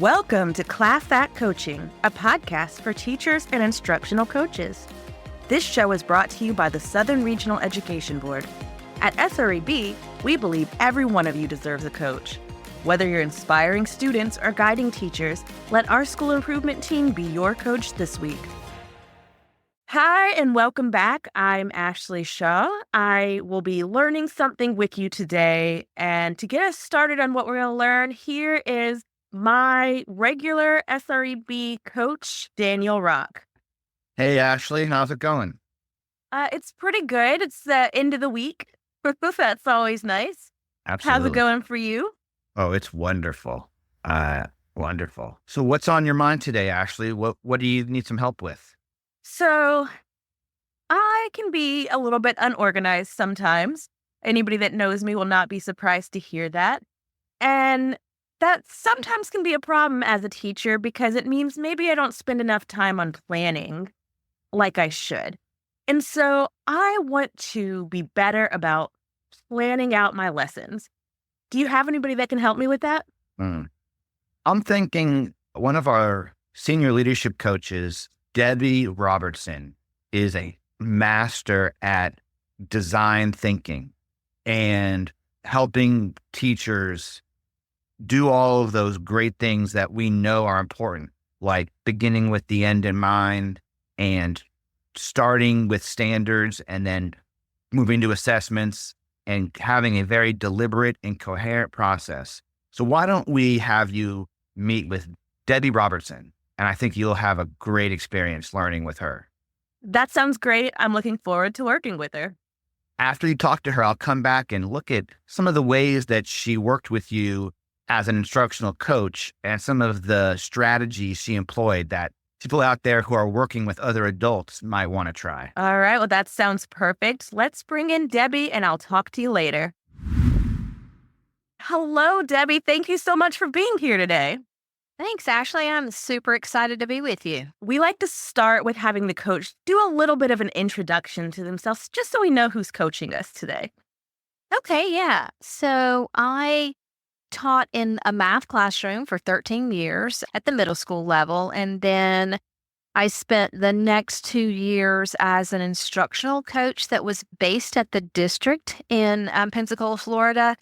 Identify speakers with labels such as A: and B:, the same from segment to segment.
A: Welcome to Class Act Coaching, a podcast for teachers and instructional coaches. This show is brought to you by the Southern Regional Education Board. At SREB, we believe every one of you deserves a coach. Whether you're inspiring students or guiding teachers, let our school improvement team be your coach this week. Hi, and welcome back. I'm Ashley Shaw. I will be learning something with you today. And to get us started on what we're going to learn, here is my regular SREB coach, Daniel Rock.
B: Hey, Ashley, how's it going?
A: It's pretty good. It's the end of the week. That's always nice.
B: Absolutely.
A: How's it going for you?
B: Oh, it's wonderful. Wonderful. So what's on your mind today, Ashley? What do you need some help with?
A: So I can be a little bit unorganized sometimes. Anybody that knows me will not be surprised to hear that. And that sometimes can be a problem as a teacher because it means maybe I don't spend enough time on planning like I should. And so I want to be better about planning out my lessons. Do you have anybody that can help me with that?
B: I'm thinking one of our senior leadership coaches, Debbie Robertson, is a master at design thinking and helping teachers do all of those great things that we know are important, like beginning with the end in mind and starting with standards and then moving to assessments and having a very deliberate and coherent process. So why don't we have you meet with Debbie Robertson? And I think you'll have a great experience learning with her.
A: That sounds great. I'm looking forward to working with her.
B: After you talk to her, I'll come back and look at some of the ways that she worked with you as an instructional coach and some of the strategies she employed that people out there who are working with other adults might want to try.
A: All right. Well, that sounds perfect. Let's bring in Debbie and I'll talk to you later. Hello, Debbie. Thank you so much for being here today.
C: Thanks, Ashley. I'm super excited to be with you.
A: We like to start with having the coach do a little bit of an introduction to themselves, just so we know who's coaching us today.
C: Okay, yeah. So I taught in a math classroom for 13 years at the middle school level. And then I spent the next 2 years as an instructional coach that was based at the district in Pensacola, Florida,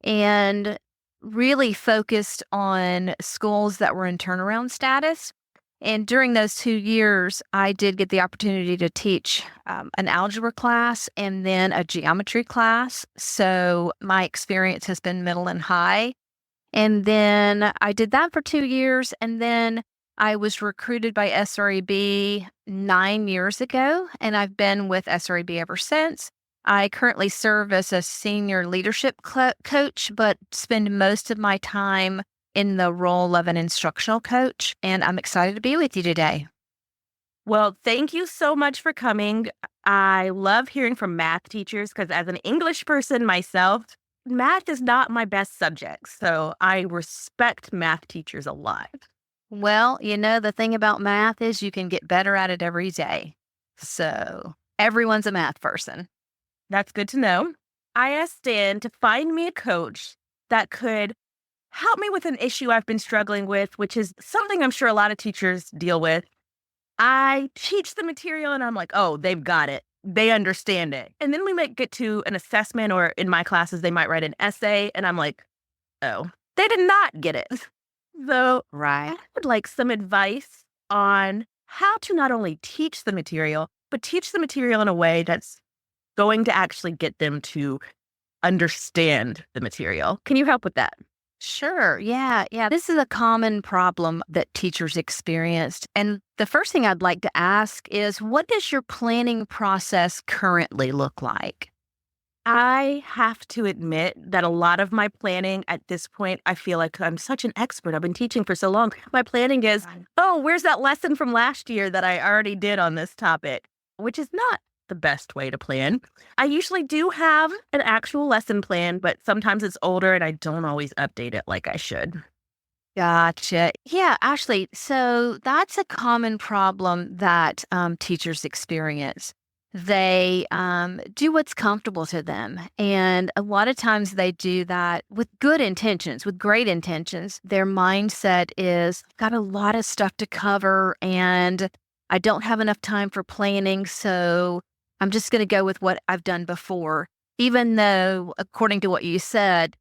C: and really focused on schools that were in turnaround status. And during those 2 years, I did get the opportunity to teach an algebra class and then a geometry class. So my experience has been middle and high. And then I did that for 2 years. And then I was recruited by SREB 9 years ago, and I've been with SREB ever since. I currently serve as a senior leadership coach, but spend most of my time in the role of an instructional coach, and I'm excited to be with you today.
A: Well, thank you so much for coming. I love hearing from math teachers because as an English person myself, math is not my best subject, so I respect math teachers a lot.
C: Well, the thing about math is you can get better at it every day. So everyone's a math person.
A: That's good to know. I asked Dan to find me a coach that could help me with an issue I've been struggling with, which is something I'm sure a lot of teachers deal with. I teach the material and I'm like, oh, they've got it. They understand it. And then we might get to an assessment, or in my classes, they might write an essay. And I'm like, oh, they did not get it. So
C: Right.
A: I would like some advice on how to not only teach the material, but teach the material in a way that's going to actually get them to understand the material. Can you help with that?
C: Sure. Yeah. This is a common problem that teachers experienced. And the first thing I'd like to ask is, what does your planning process currently look like?
A: I have to admit that a lot of my planning at this point, I feel like I'm such an expert. I've been teaching for so long. My planning is, oh, where's that lesson from last year that I already did on this topic? Which is not the best way to plan. I usually do have an actual lesson plan, but sometimes it's older and I don't always update it like I should.
C: Gotcha. Yeah, Ashley, so that's a common problem that teachers experience. They do what's comfortable to them. And a lot of times they do that with good intentions, with great intentions. Their mindset is, I've got a lot of stuff to cover and I don't have enough time for planning. So I'm just going to go with what I've done before. Even though, according to what you said,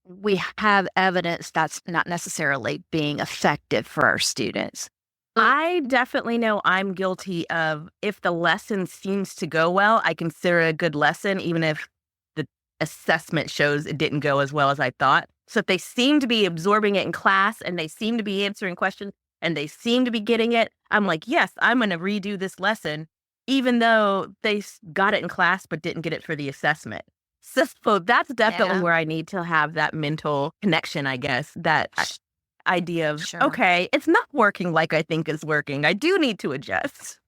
C: we have evidence that's not necessarily being effective for our students.
A: I definitely know I'm guilty of, if the lesson seems to go well, I consider it a good lesson, even if the assessment shows it didn't go as well as I thought. So if they seem to be absorbing it in class and they seem to be answering questions and they seem to be getting it, I'm like, yes, I'm going to redo this lesson, even though they got it in class but didn't get it for the assessment. So that's definitely
C: Yeah.
A: where I need to have that mental connection, I guess, that idea of,
C: Sure.
A: okay, it's not working like I think it's working. I do need to adjust.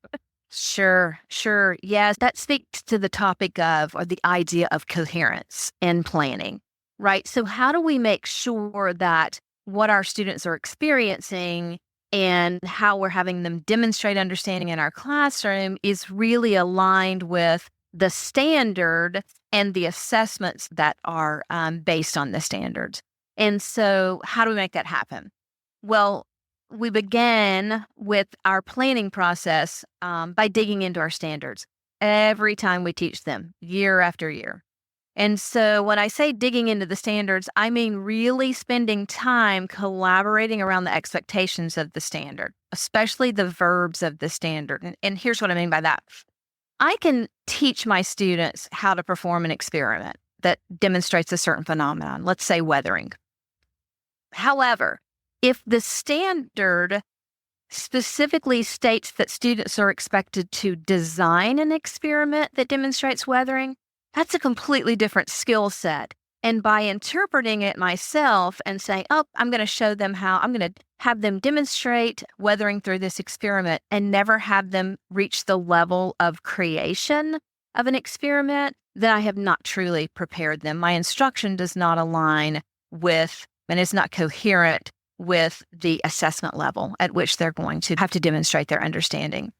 C: Sure, sure. Yes, that speaks to the topic of, or the idea of coherence in planning, right? So, how do we make sure that what our students are experiencing and how we're having them demonstrate understanding in our classroom is really aligned with the standard and the assessments that are based on the standards? And so, how do we make that happen? Well, we began with our planning process by digging into our standards every time we teach them, year after year. And so when I say digging into the standards, I mean really spending time collaborating around the expectations of the standard, especially the verbs of the standard. And here's what I mean by that. I can teach my students how to perform an experiment that demonstrates a certain phenomenon, let's say weathering. However, if the standard specifically states that students are expected to design an experiment that demonstrates weathering, that's a completely different skill set. And by interpreting it myself and saying, oh, I'm going to show them how, I'm going to have them demonstrate weathering through this experiment and never have them reach the level of creation of an experiment, then I have not truly prepared them. My instruction does not align with, and it's not coherent with the assessment level at which they're going to have to demonstrate their understanding.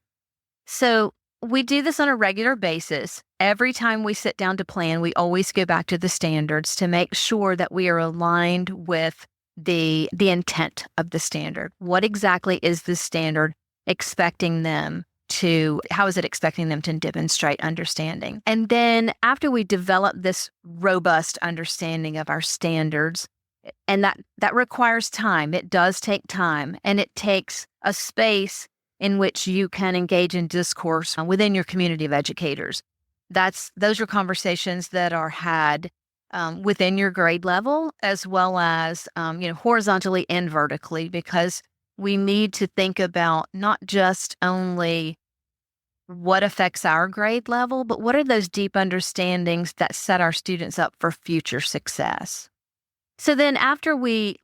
C: So we do this on a regular basis. Every time we sit down to plan, we always go back to the standards to make sure that we are aligned with the intent of the standard. What exactly is the standard expecting them to, how is it expecting them to demonstrate understanding? And then after we develop this robust understanding of our standards, and that requires time. It does take time, and it takes a space in which you can engage in discourse within your community of educators. Those are conversations that are had within your grade level, as well as horizontally and vertically, because we need to think about not just only what affects our grade level, but what are those deep understandings that set our students up for future success. So then after we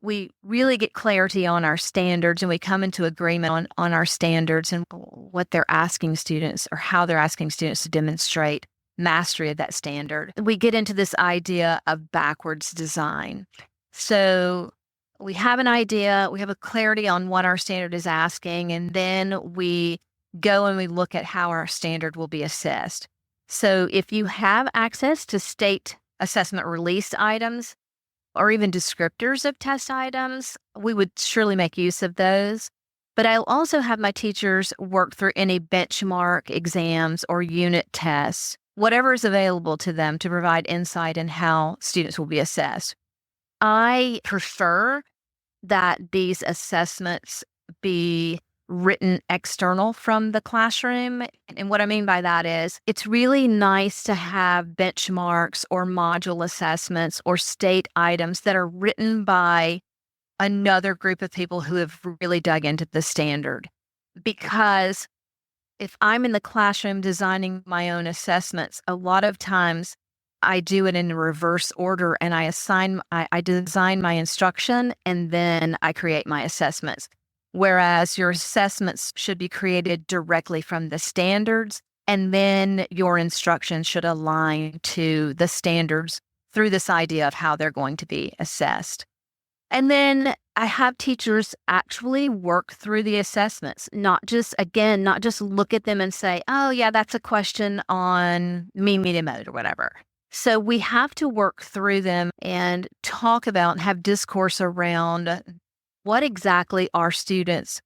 C: really get clarity on our standards and we come into agreement on our standards and what they're asking students or how they're asking students to demonstrate mastery of that standard, we get into this idea of backwards design. So we have an idea, we have a clarity on what our standard is asking, and then we go and we look at how our standard will be assessed. So if you have access to state assessment release items, or even descriptors of test items, we would surely make use of those. But I'll also have my teachers work through any benchmark exams or unit tests, whatever is available to them to provide insight in how students will be assessed. I prefer that these assessments be written external from the classroom. And what I mean by that is it's really nice to have benchmarks or module assessments or state items that are written by another group of people who have really dug into the standard. Because if I'm in the classroom designing my own assessments, a lot of times I do it in reverse order and I design my instruction and then I create my assessments. Whereas your assessments should be created directly from the standards, and then your instruction should align to the standards through this idea of how they're going to be assessed. And then I have teachers actually work through the assessments, not just look at them and say, oh, yeah, that's a question on mean, median, mode or whatever. So we have to work through them and talk about and have discourse around what exactly are students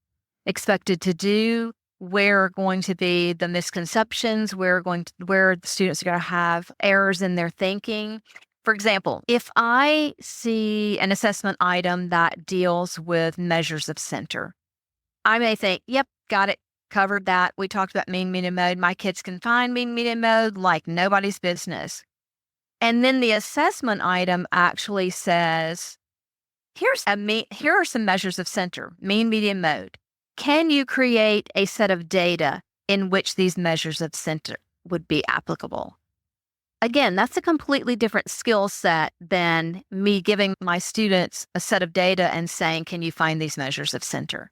C: expected to do, where are going to be the misconceptions, where the students are going to have errors in their thinking. For example, if I see an assessment item that deals with measures of center, I may think, yep, got it, covered that. We talked about mean, median, mode. My kids can find mean, median, mode like nobody's business. And then the assessment item actually says, here are some measures of center, mean, median, mode. Can you create a set of data in which these measures of center would be applicable? Again, that's a completely different skill set than me giving my students a set of data and saying, can you find these measures of center?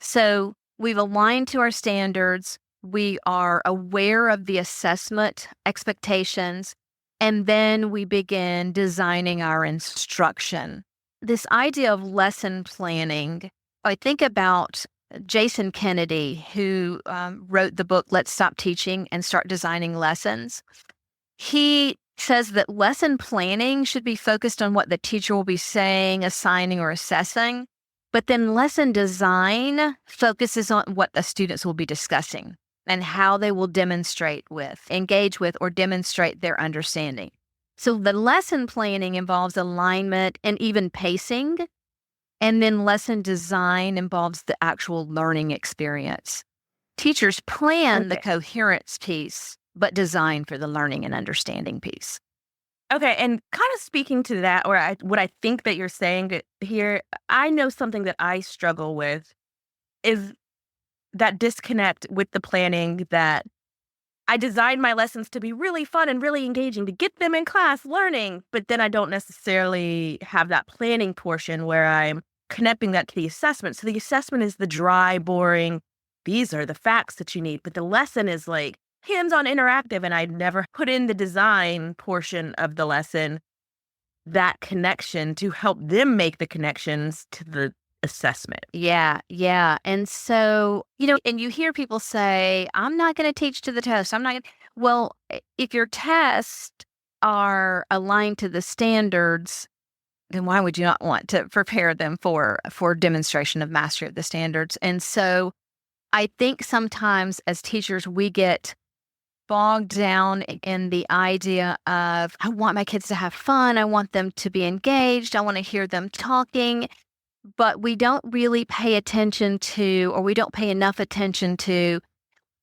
C: So we've aligned to our standards. We are aware of the assessment expectations, and then we begin designing our instruction. This idea of lesson planning, I think about Jason Kennedy, who wrote the book, Let's Stop Teaching and Start Designing Lessons. He says that lesson planning should be focused on what the teacher will be saying, assigning, or assessing, but then lesson design focuses on what the students will be discussing and how they will engage with, or demonstrate their understanding. So the lesson planning involves alignment and even pacing, and then lesson design involves the actual learning experience. Teachers plan the coherence piece, but design for the learning and understanding piece.
A: Okay, and kind of speaking to that, or what I think that you're saying here, I know something that I struggle with is that disconnect with the planning, that I design my lessons to be really fun and really engaging to get them in class learning, but then I don't necessarily have that planning portion where I'm connecting that to the assessment. So the assessment is the dry, boring, these are the facts that you need, but the lesson is like hands-on interactive, and I never put in the design portion of the lesson, that connection to help them make the connections to the assessment.
C: Yeah. And so, and you hear people say, I'm not going to teach to the test. Well, if your tests are aligned to the standards, then why would you not want to prepare them for demonstration of mastery of the standards? And so I think sometimes as teachers, we get bogged down in the idea of, I want my kids to have fun. I want them to be engaged. I want to hear them talking. But we don't really pay attention to, or we don't pay enough attention to,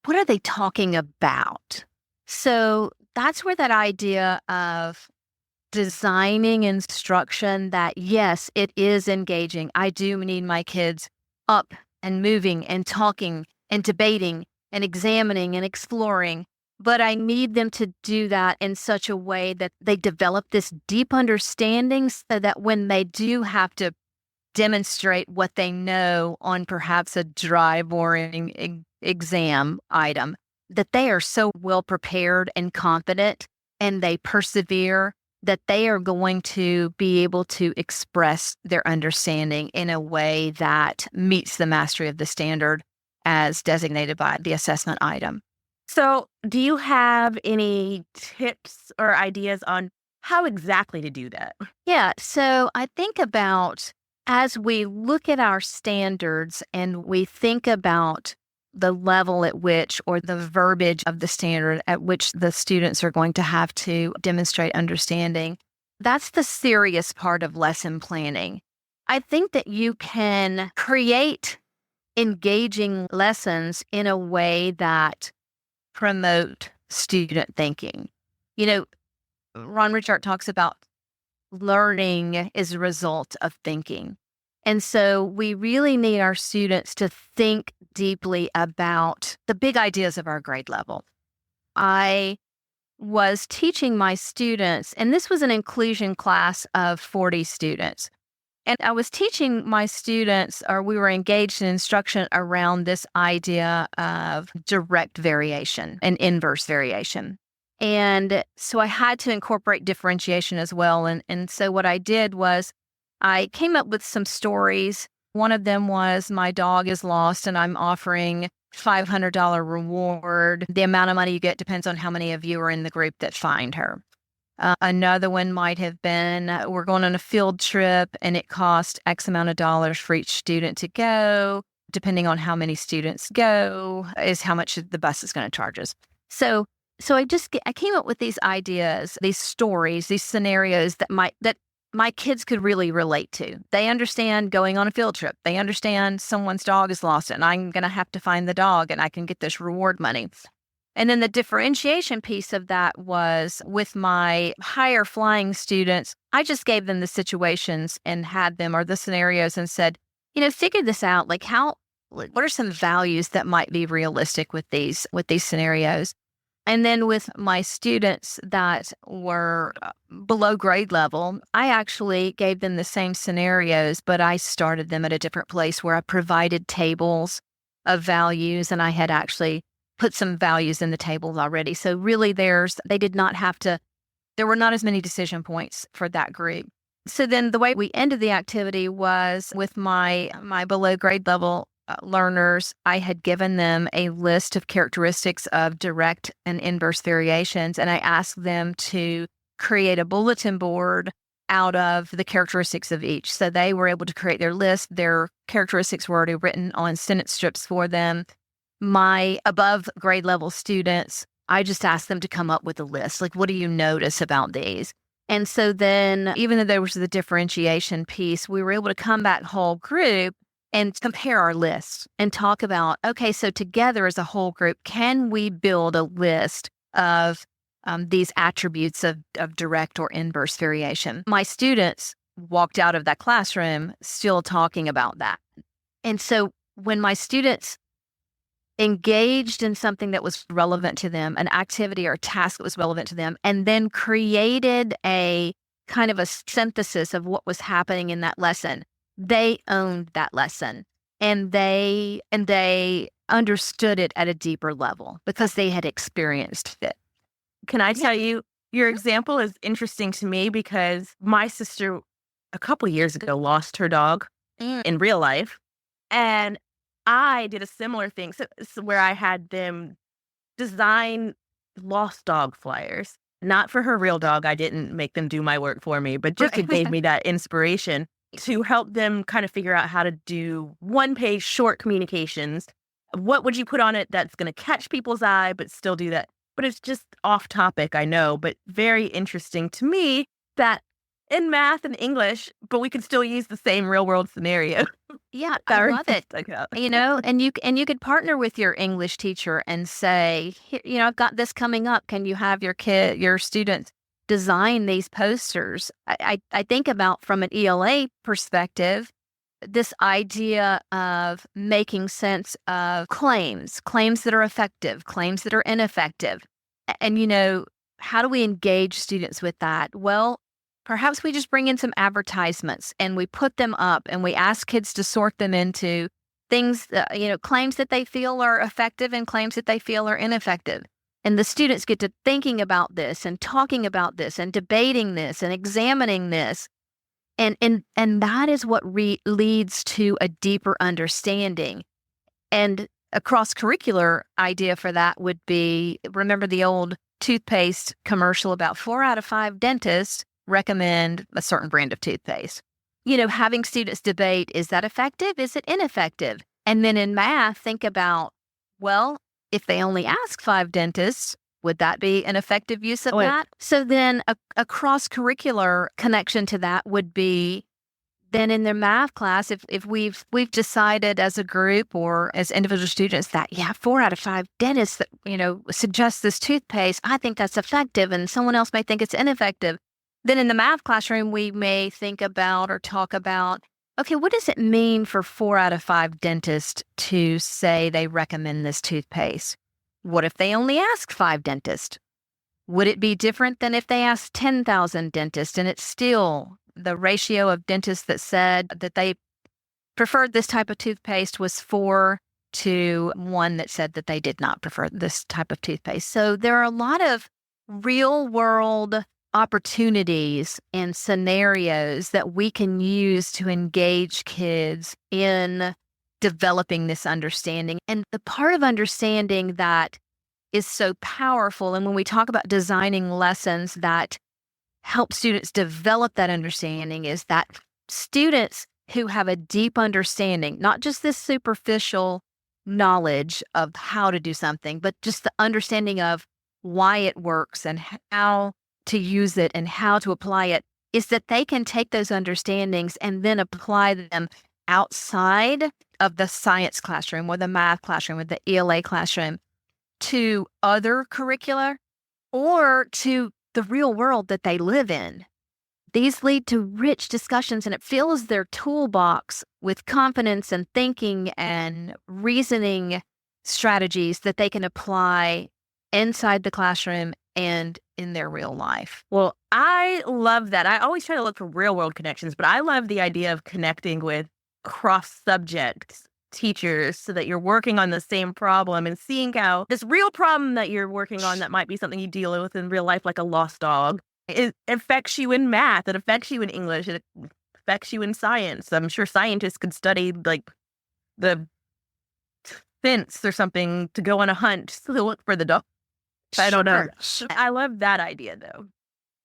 C: what are they talking about? So that's where that idea of designing instruction that, yes, it is engaging. I do need my kids up and moving and talking and debating and examining and exploring. But I need them to do that in such a way that they develop this deep understanding, so that when they do have to demonstrate what they know on perhaps a dry, boring exam item, that they are so well prepared and confident, and they persevere, that they are going to be able to express their understanding in a way that meets the mastery of the standard as designated by the assessment item.
A: So do you have any tips or ideas on how exactly to do that?
C: Yeah, so I think about, as we look at our standards and we think about the level at which, or the verbiage of the standard at which the students are going to have to demonstrate understanding, that's the serious part of lesson planning. I think that you can create engaging lessons in a way that promote student thinking. Ron Richard talks about learning is a result of thinking. And so we really need our students to think deeply about the big ideas of our grade level. I was teaching my students, and this was an inclusion class of 40 students. And I was teaching my students, or we were engaged in instruction around this idea of direct variation and inverse variation. And so I had to incorporate differentiation as well. And so what I did was I came up with some stories. One of them was my dog is lost and I'm offering $500 reward. The amount of money you get depends on how many of you are in the group that find her. Another one might have been, we're going on a field trip and it costs X amount of dollars for each student to go. Depending on how many students go is how much the bus is going to charge us. So I came up with these ideas, these stories, these scenarios that my kids could really relate to. They understand going on a field trip. They understand someone's dog is lost and I'm going to have to find the dog and I can get this reward money. And then the differentiation piece of that was with my higher flying students, I just gave them the situations and had them, or the scenarios, and said, figure this out. Like what are some values that might be realistic with these scenarios? And then with my students that were below grade level, I actually gave them the same scenarios, but I started them at a different place where I provided tables of values, and I had actually put some values in the tables already. So really there were not as many decision points for that group. So then the way we ended the activity was with my below grade level learners, I had given them a list of characteristics of direct and inverse variations, and I asked them to create a bulletin board out of the characteristics of each. So they were able to create their list. Their characteristics were already written on sentence strips for them. My above grade level students, I just asked them to come up with a list. Like, what do you notice about these? And so then, even though there was the differentiation piece, we were able to come back whole group and compare our lists and talk about, okay, so together as a whole group, can we build a list of these attributes of direct or inverse variation? My students walked out of that classroom still talking about that. And so when my students engaged in something that was relevant to them, an activity or task that was relevant to them, and then created a kind of a synthesis of what was happening in that lesson, they owned that lesson and they understood it at a deeper level because they had experienced it.
A: Can I tell you, your example is interesting to me because my sister a couple years ago lost her dog in real life. And I did a similar thing so where I had them design lost dog flyers, not for her real dog. I didn't make them do my work for me, but just it gave me that inspiration to help them kind of figure out how to do one-page short communications. What would you put on it that's going to catch people's eye, but still do that? But it's just off topic, I know, but very interesting to me that in math and English, but we could still use the same real world scenario.
C: Yeah, I love it. And you could partner with your English teacher and say, I've got this coming up. Can you have your students design these posters? I think about from an ELA perspective, this idea of making sense of claims that are effective, claims that are ineffective. And, how do we engage students with that? Well, perhaps we just bring in some advertisements and we put them up and we ask kids to sort them into things, claims that they feel are effective and claims that they feel are ineffective. And the students get to thinking about this and talking about this and debating this and examining this. And that is what leads to a deeper understanding. And a cross-curricular idea for that would be, remember the old toothpaste commercial about 4 out of 5 dentists recommend a certain brand of toothpaste. Having students debate, is that effective? Is it ineffective? And then in math, think about, well, if they only ask 5 dentists, would that be an effective use of that? So then a cross-curricular connection to that would be then in their math class, if we've decided as a group or as individual students that, 4 out of 5 dentists that, suggest this toothpaste, I think that's effective and someone else may think it's ineffective. Then in the math classroom, we may think about or talk about, okay, what does it mean for 4 out of 5 dentists to say they recommend this toothpaste? What if they only ask 5 dentists? Would it be different than if they asked 10,000 dentists and it's still the ratio of dentists that said that they preferred this type of toothpaste was 4 to 1 that said that they did not prefer this type of toothpaste? So there are a lot of real world opportunities and scenarios that we can use to engage kids in developing this understanding. And the part of understanding that is so powerful, and when we talk about designing lessons that help students develop that understanding, is that students who have a deep understanding, not just this superficial knowledge of how to do something, but just the understanding of why it works and how to use it and how to apply it, is that they can take those understandings and then apply them outside of the science classroom or the math classroom or the ELA classroom to other curricula or to the real world that they live in. These lead to rich discussions, and it fills their toolbox with confidence and thinking and reasoning strategies that they can apply inside the classroom and in their real life.
A: Well, I love that. I always try to look for real world connections, but I love the idea of connecting with cross subject teachers so that you're working on the same problem and seeing how this real problem that you're working on that might be something you deal with in real life, like a lost dog, it affects you in math, it affects you in English, it affects you in science. I'm sure scientists could study like the fence or something to go on a hunt to look for the dog. I don't know.
C: Sure.
A: I love that idea though.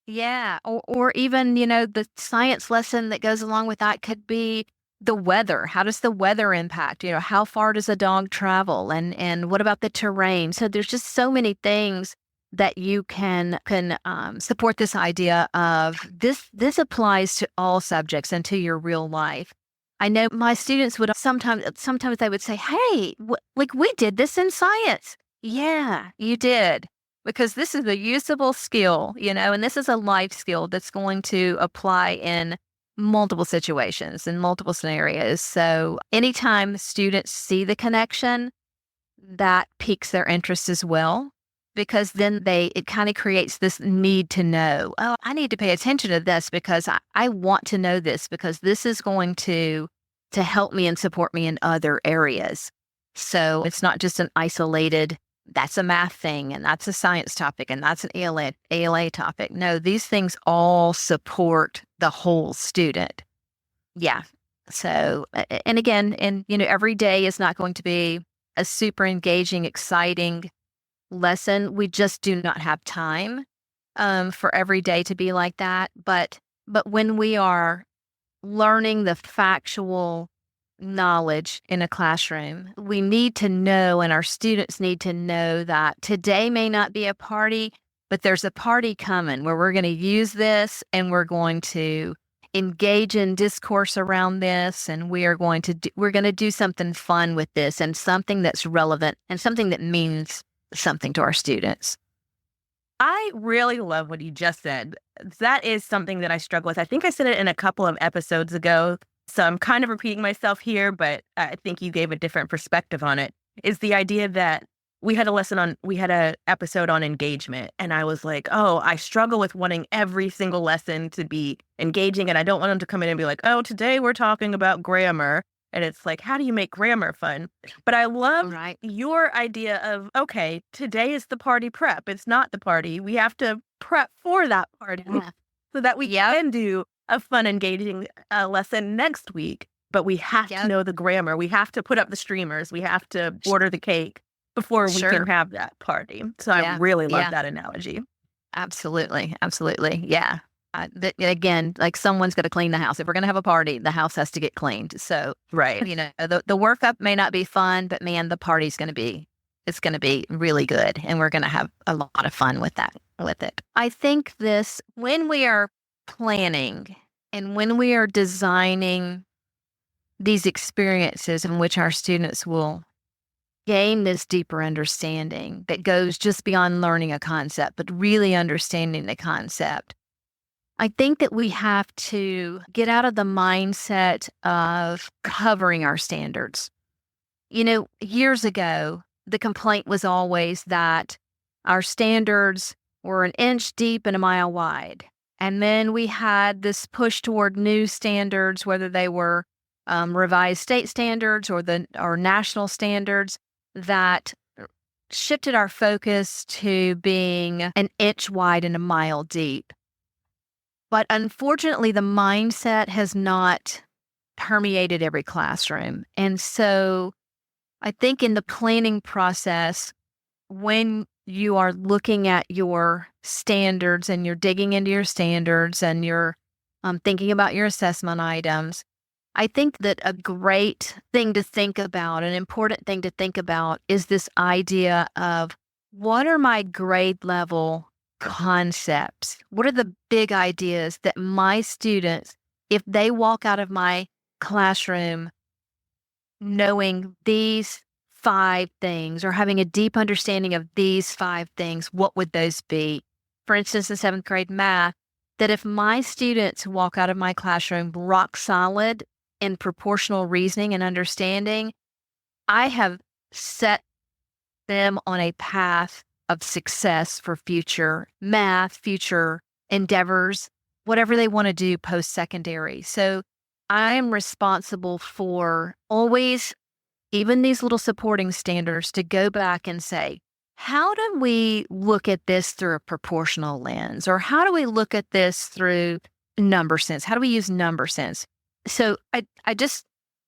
C: Yeah. Or even, the science lesson that goes along with that could be the weather. How does the weather impact? How far does a dog travel? And what about the terrain? So there's just so many things that you can support this idea of this applies to all subjects and to your real life. I know my students would sometimes they would say, hey, we did this in science. Yeah, you did. Because this is a usable skill, and this is a life skill that's going to apply in multiple situations and multiple scenarios. So anytime students see the connection, that piques their interest as well, because then it kind of creates this need to know, oh, I need to pay attention to this because I want to know this because this is going to help me and support me in other areas. So it's not just an isolated, that's a math thing and that's a science topic and that's an ALA topic. No, these things all support the whole student. Yeah. So, and again, every day is not going to be a super engaging, exciting lesson. We just do not have time for every day to be like that. But when we are learning the factual knowledge in a classroom, we need to know, and our students need to know, that today may not be a party, but there's a party coming where we're going to use this and we're going to engage in discourse around this, and we're going to do something fun with this and something that's relevant and something that means something to our students.
A: I really love what you just said. That is something that I struggle with. I think I said it in a couple of episodes ago, so I'm kind of repeating myself here, but I think you gave a different perspective on it, is the idea that we had an episode on engagement, and I was like, oh, I struggle with wanting every single lesson to be engaging, and I don't want them to come in and be like, oh, today we're talking about grammar. And it's like, how do you make grammar fun? But I love your idea of, okay, today is the party prep. It's not the party. We have to prep for that party so that we can do a fun, engaging lesson next week. But we have to know the grammar. We have to put up the streamers. We have to order the cake before we can have that party. So I really love that analogy.
C: Absolutely. Absolutely. Yeah. Again, like someone's got to clean the house. If we're going to have a party, the house has to get cleaned. So, the workup may not be fun, but man, the party's going to be really good. And we're going to have a lot of fun with it. I think when we are planning and when we are designing these experiences in which our students will gain this deeper understanding that goes just beyond learning a concept, but really understanding the concept, I think that we have to get out of the mindset of covering our standards. Years ago, the complaint was always that our standards were an inch deep and a mile wide. And then we had this push toward new standards, whether they were revised state standards or national standards, that shifted our focus to being an inch wide and a mile deep. But unfortunately, the mindset has not permeated every classroom. And so I think in the planning process, when you are looking at your standards and you're digging into your standards and you're thinking about your assessment items, I think that a great thing to think about, an important thing to think about, is this idea of what are my grade level concepts? What are the big ideas that my students, if they walk out of my classroom knowing these 5 things or having a deep understanding of these 5 things, what would those be? For instance, in 7th grade math, that if my students walk out of my classroom rock solid in proportional reasoning and understanding, I have set them on a path of success for future math, future endeavors, whatever they want to do post-secondary. So I am responsible for always, even these little supporting standards, to go back and say, how do we look at this through a proportional lens? Or how do we look at this through number sense? How do we use number sense? So I just,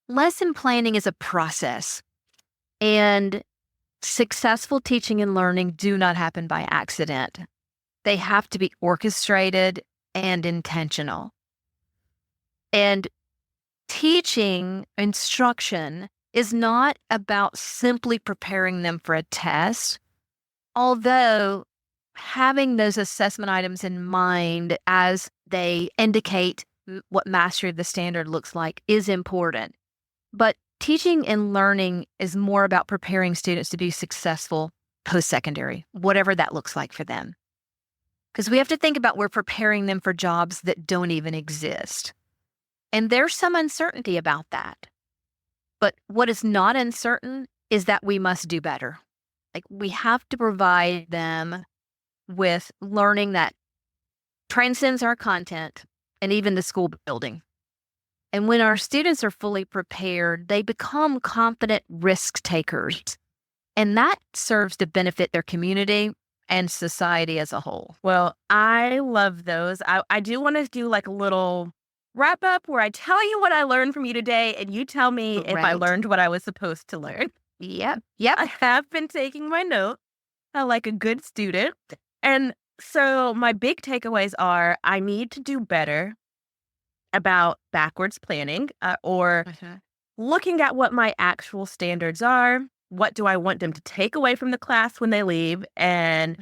C: lesson planning is a process. And successful teaching and learning do not happen by accident. They have to be orchestrated and intentional. And teaching instruction is not about simply preparing them for a test, although having those assessment items in mind as they indicate what mastery of the standard looks like is important. But teaching and learning is more about preparing students to be successful post-secondary, whatever that looks like for them. Because we have to think about we're preparing them for jobs that don't even exist. And there's some uncertainty about that. But what is not uncertain is that we must do better. Like, we have to provide them with learning that transcends our content and even the school building. And when our students are fully prepared, they become confident risk takers. And that serves to benefit their community and society as a whole.
A: Well, I love those. I do want to do like a little wrap up where I tell you what I learned from you today and you tell me if I
C: Right.
A: learned what I was supposed to learn.
C: Yep.
A: I have been taking my notes like a good student. And so my big takeaways are I need to do better about backwards planning or looking at what my actual standards are. What do I want them to take away from the class when they leave? And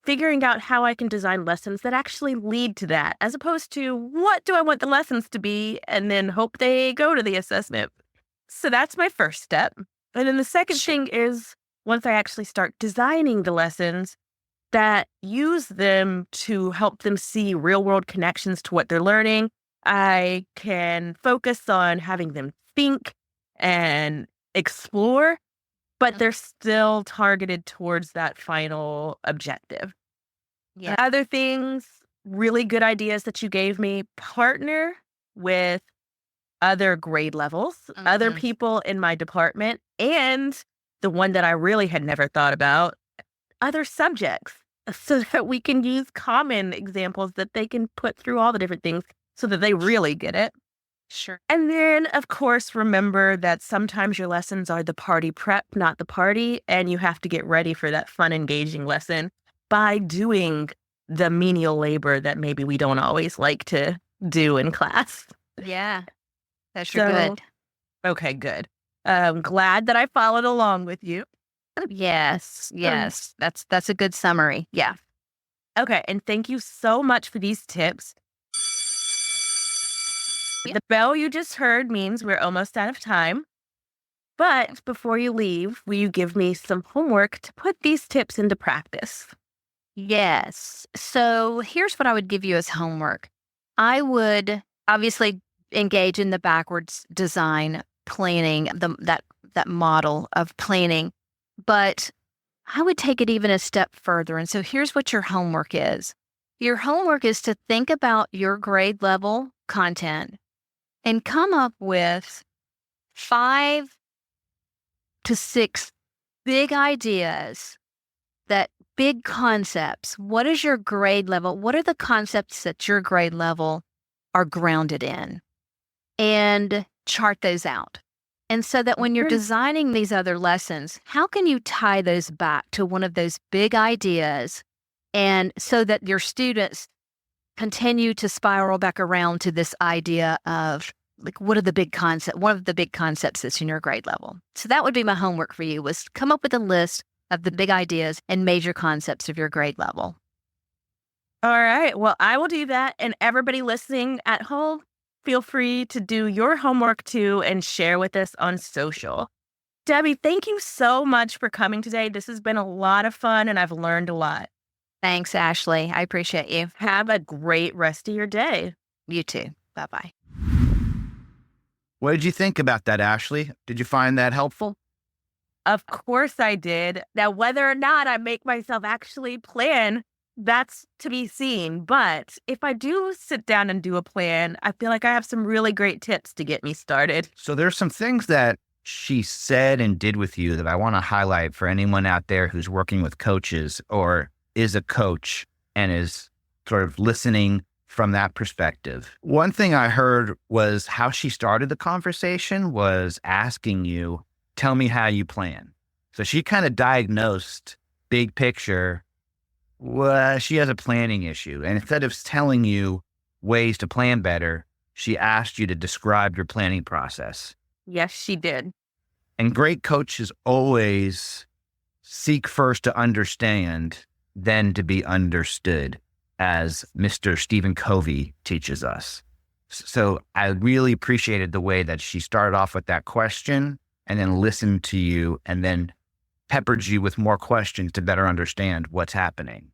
A: figuring out how I can design lessons that actually lead to that, as opposed to what do I want the lessons to be and then hope they go to the assessment. So that's my first step. And then the second thing is once I actually start designing the lessons that use them to help them see real world connections to what they're learning, I can focus on having them think and explore, but they're still targeted towards that final objective.
C: Yeah.
A: Other things, really good ideas that you gave me, partner with other grade levels, other people in my department, and the one that I really had never thought about, other subjects, so that we can use common examples that they can put through all the different things so that they really get it.
C: Sure.
A: And then, of course, remember that sometimes your lessons are the party prep, not the party, and you have to get ready for that fun, engaging lesson by doing the menial labor that maybe we don't always like to do in class.
C: Yeah. That's
A: So-
C: good.
A: Okay, good. I'm glad that I followed along with you.
C: Yes. Yes. That's a good summary. Yeah.
A: Okay, and thank you so much for these tips.
C: Yeah.
A: The bell you just heard means we're almost out of time. But before you leave, will you give me some homework to put these tips into practice?
C: Yes. So here's what I would give you as homework. I would obviously engage in the backwards design planning, that model of planning, but I would take it even a step further. And so here's what your homework is. Your homework is to think about your grade level content and come up with 5 to 6 big ideas that big concepts. What is your grade level? What are the concepts that your grade level are grounded in? And chart those out. And so that when you're designing these other lessons, how can you tie those back to one of those big ideas, and so that your students continue to spiral back around to this idea of, like, what are the big concept? One of the big concepts that's in your grade level. So that would be my homework for you, was come up with a list of the big ideas and major concepts of your grade level.
A: All right. Well, I will do that. And everybody listening at home, feel free to do your homework too and share with us on social. Debbie, thank you so much for coming today. This has been a lot of fun and I've learned a lot.
C: Thanks, Ashley. I appreciate you.
A: Have a great rest of your day.
C: You too. Bye-bye.
B: What did you think about that, Ashley? Did you find that helpful?
A: Of course I did. Now, whether or not I make myself actually plan, that's to be seen. But if I do sit down and do a plan, I feel like I have some really great tips to get me started.
B: So there's some things that she said and did with you that I want to highlight for anyone out there who's working with coaches or is a coach and is sort of listening from that perspective. One thing I heard was how she started the conversation was asking you, tell me how you plan. So she kind of diagnosed big picture. Well, she has a planning issue. And instead of telling you ways to plan better, she asked you to describe your planning process.
A: Yes, she did.
B: And great coaches always seek first to understand, then to be understood, as Mr. Stephen Covey teaches us. So I really appreciated the way that she started off with that question and then listened to you and then peppered you with more questions to better understand what's happening.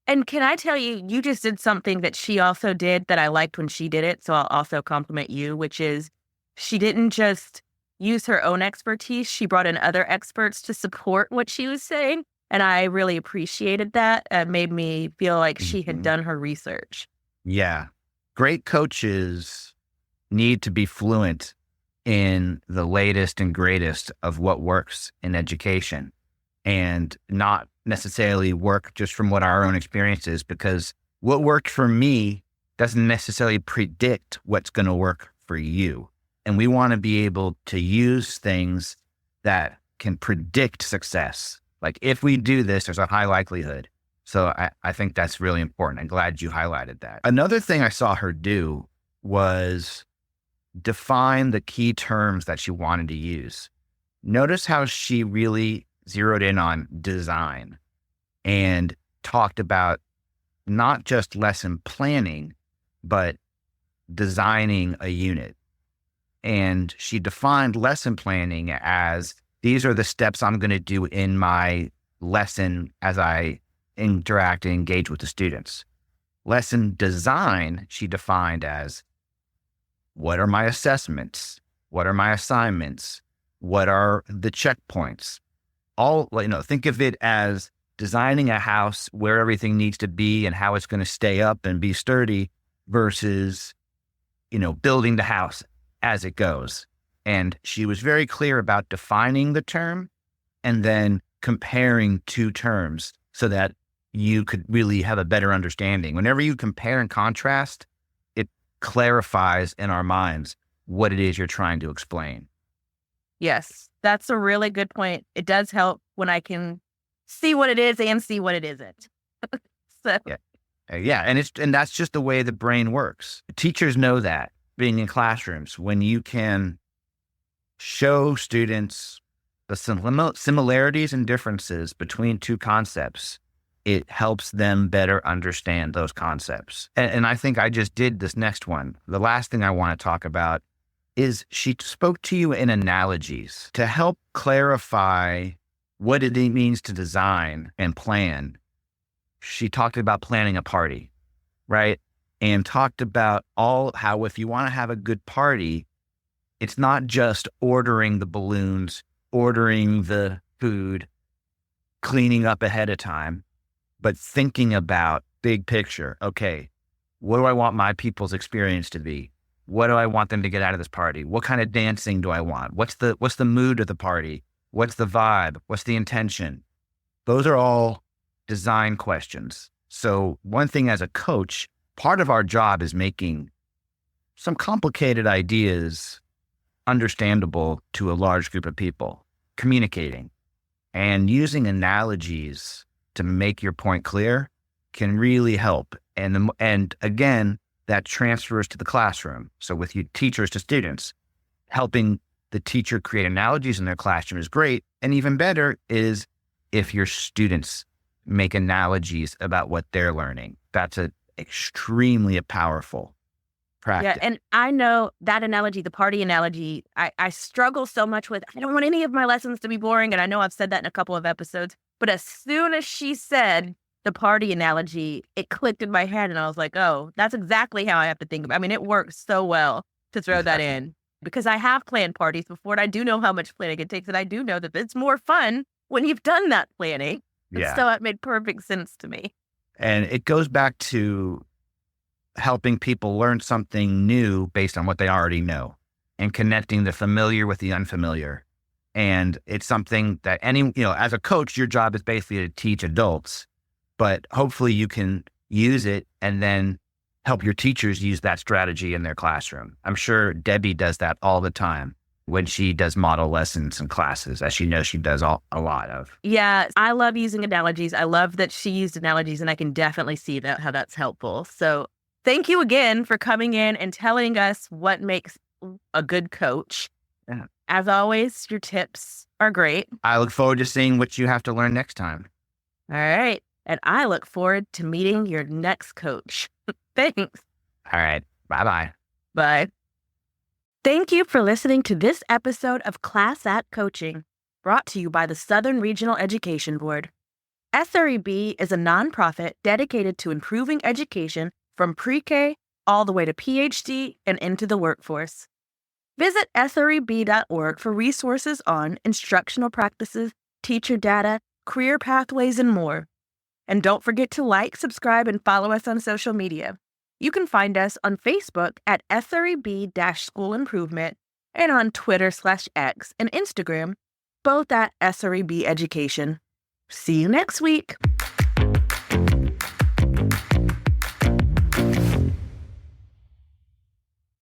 A: And can I tell you, you just did something that she also did that I liked when she did it. So I'll also compliment you, which is she didn't just use her own expertise. She brought in other experts to support what she was saying. And I really appreciated that. It made me feel like she had done her research.
B: Yeah. Great coaches need to be fluent in the latest and greatest of what works in education and not necessarily work just from what our own experience is, because what worked for me doesn't necessarily predict what's going to work for you. And we want to be able to use things that can predict success. Like if we do this, there's a high likelihood. So I think that's really important. I'm glad you highlighted that. Another thing I saw her do was define the key terms that she wanted to use. Notice how she really zeroed in on design and talked about not just lesson planning, but designing a unit. And she defined lesson planning as, these are the steps I'm going to do in my lesson as I interact and engage with the students. Lesson design, she defined as, what are my assessments? What are my assignments? What are the checkpoints? Think of it as designing a house where everything needs to be and how it's going to stay up and be sturdy versus, building the house as it goes. And she was very clear about defining the term and then comparing two terms so that you could really have a better understanding. Whenever you compare and contrast, it clarifies in our minds what it is you're trying to explain.
A: Yes, that's a really good point. It does help when I can see what it is and see what it isn't. So.
B: Yeah. And that's just the way the brain works. Teachers know that, being in classrooms, when you can show students the similarities and differences between two concepts, it helps them better understand those concepts. And I think I just did this next one. The last thing I want to talk about is she spoke to you in analogies to help clarify what it means to design and plan. She talked about planning a party, right? And talked about how if you want to have a good party, it's not just ordering the balloons, ordering the food, cleaning up ahead of time, but thinking about big picture. Okay, what do I want my people's experience to be? What do I want them to get out of this party? What kind of dancing do I want? What's the mood of the party? What's the vibe? What's the intention? Those are all design questions. So one thing as a coach, part of our job is making some complicated ideas understandable to a large group of people, communicating and using analogies to make your point clear can really help. And again, that transfers to the classroom. So with you teachers to students, helping the teacher create analogies in their classroom is great. And even better is if your students make analogies about what they're learning. That's extremely powerful practice.
A: Yeah, and I know that analogy, the party analogy, I struggle so much with. I don't want any of my lessons to be boring, and I know I've said that in a couple of episodes, but as soon as she said the party analogy, it clicked in my head, and I was like, oh, that's exactly how I have to think about it. I mean, it works so well to throw that in, because I have planned parties before, and I do know how much planning it takes, and I do know that it's more fun when you've done that planning.
B: Yeah.
A: So it made perfect sense to me.
B: And it goes back to helping people learn something new based on what they already know and connecting the familiar with the unfamiliar. And it's something that as a coach, your job is basically to teach adults, but hopefully you can use it and then help your teachers use that strategy in their classroom. I'm sure Debbie does that all the time when she does model lessons in classes, as she knows she does a lot of.
A: Yeah, I love using analogies. I love that she used analogies, and I can definitely see how that's helpful. So thank you again for coming in and telling us what makes a good coach.
B: Yeah.
A: As always, your tips are great.
B: I look forward to seeing what you have to learn next time.
A: All right. And I look forward to meeting your next coach. Thanks.
B: All right. Bye-bye.
A: Bye. Thank you for listening to this episode of Class At Coaching, brought to you by the Southern Regional Education Board. SREB is a nonprofit dedicated to improving education from pre-K all the way to PhD and into the workforce. Visit sreb.org for resources on instructional practices, teacher data, career pathways, and more. And don't forget to like, subscribe, and follow us on social media. You can find us on Facebook at SREB-School Improvement and on Twitter/X and Instagram, both at SREB Education. See you next week.